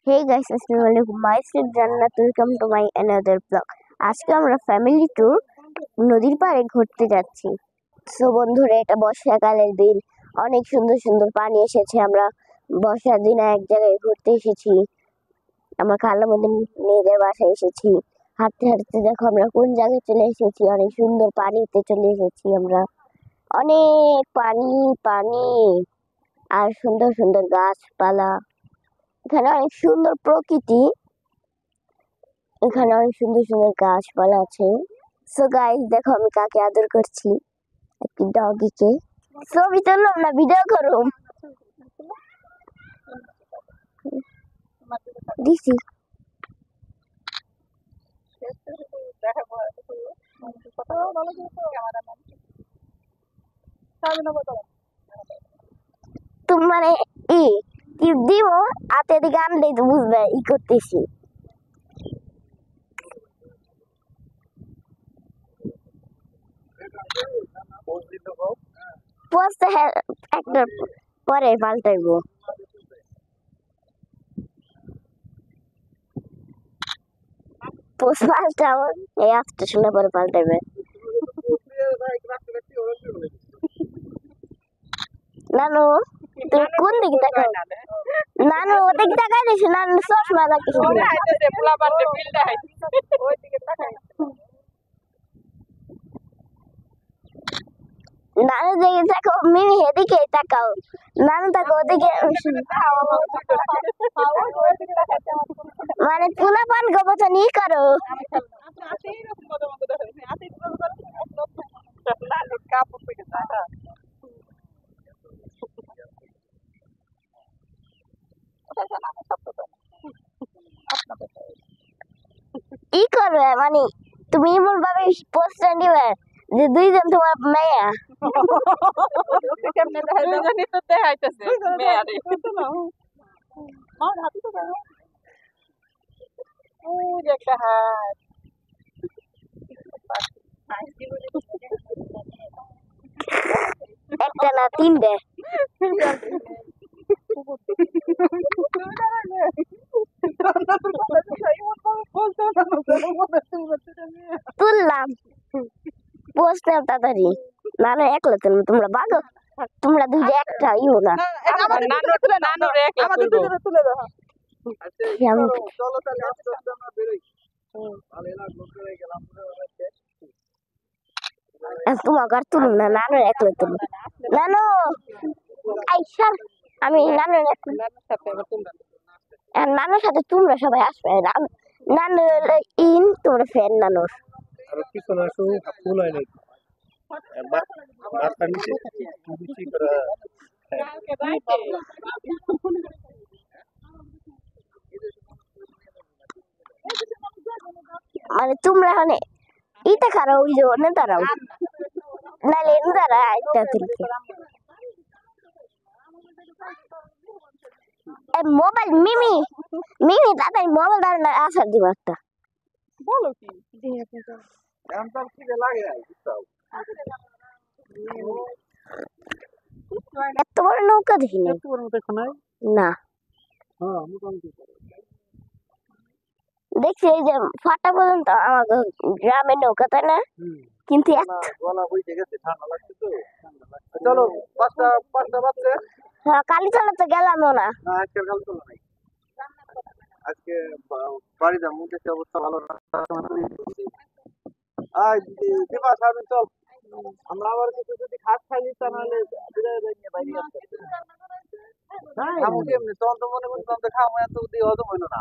Hey guys, Assalamualaikum. Myself Jannat. Welcome to my another vlog. আজকে আমরা family tour নদীর পাড়ে ঘুরতে যাচ্ছি। সো বন্ধুরা, এটা বর্ষাকালের দিন, অনেক সুন্দর সুন্দর পানি এসেছে। আমরা বর্ষার দিনে এক জায়গায় ঘুরতে এসেছি। আমরা খালার মধ্যে মেয়েদের বাসায় এসেছি। হাঁটতে হাঁটতে দেখো আমরা কোন জায়গায় চলে এসেছি। অনেক সুন্দর পানিতে চলে এসেছি আমরা। অনেক পানি পানি আর সুন্দর সুন্দর গাছপালা। এখানে অনেক সুন্দর প্রকৃতি, এখানে অনেক সুন্দর সুন্দর গাছপালা আছে। সো গাইস, দেখো আমি কাকে আদর করছি, একটি ডগিকে। ছবি তুললাম না, ভিডিও করুম দিছি। তুমি মানে কি দিব হাতে দিকে আনলেই তো বুঝবে করতেছি। পোস্টে একটা পরে পাল্টাইবো। পোস্ট পাল্টাও, এই আজকে শুনে পরে পাল্টাইবে। নানু তুমি কোন দিকে তাকাও? নানু ওদিকে তাকাই দিছি, নানু চশমা লাগতেছে। নানু দিকে তাকাও, মিমি এদিকে তাকাও। নানু তাকো ওদিকে। মানে পুলা পান গোবচা নি করো। ই করবে মানে তুমি এমন ভাবে পোস্টার দিবে যে দুইজন তোমার মেয়া। একটা না তিনটে। তুললাম পোস্টার তাড়াতাড়ি। না না একলা তুলবো, তোমরা বাগো, তোমরা দুইটা একটা ইও না। তোমাকে আর তুলুন না, নানু একলা তুলুন। নানু আইসা, আমি নানুর নানুর সাথে তোমরা সবাই আসবে। নানুর ইন তোমরা ফ্যান নানুর। মানে তোমরা মানে ইটা খারাপ ওই যে অন্য তারাও নাহলে এনে তারা একটা তুলছে। মোবাইল মিমি মিমি তাড়াতাড়ি মোবাইল ধরে না, আসার দিব একটা। বলো কি এত বড় নৌকা দেখিনি না। দেখছি এই যে ফাটা পর্যন্ত আমাদের গ্রামের নৌকা, তাই না? কিন্তু কালীতলা তো গেলাম না। আজকে বাড়ি যাবো, মুখের অবস্থা ভালো না। চল, আমরা আবার কিছু যদি খাস খাই তাহলে এমনি তখন তো মনে করতাম যে খাওয়া এত দিয়ে হজম হইলো না।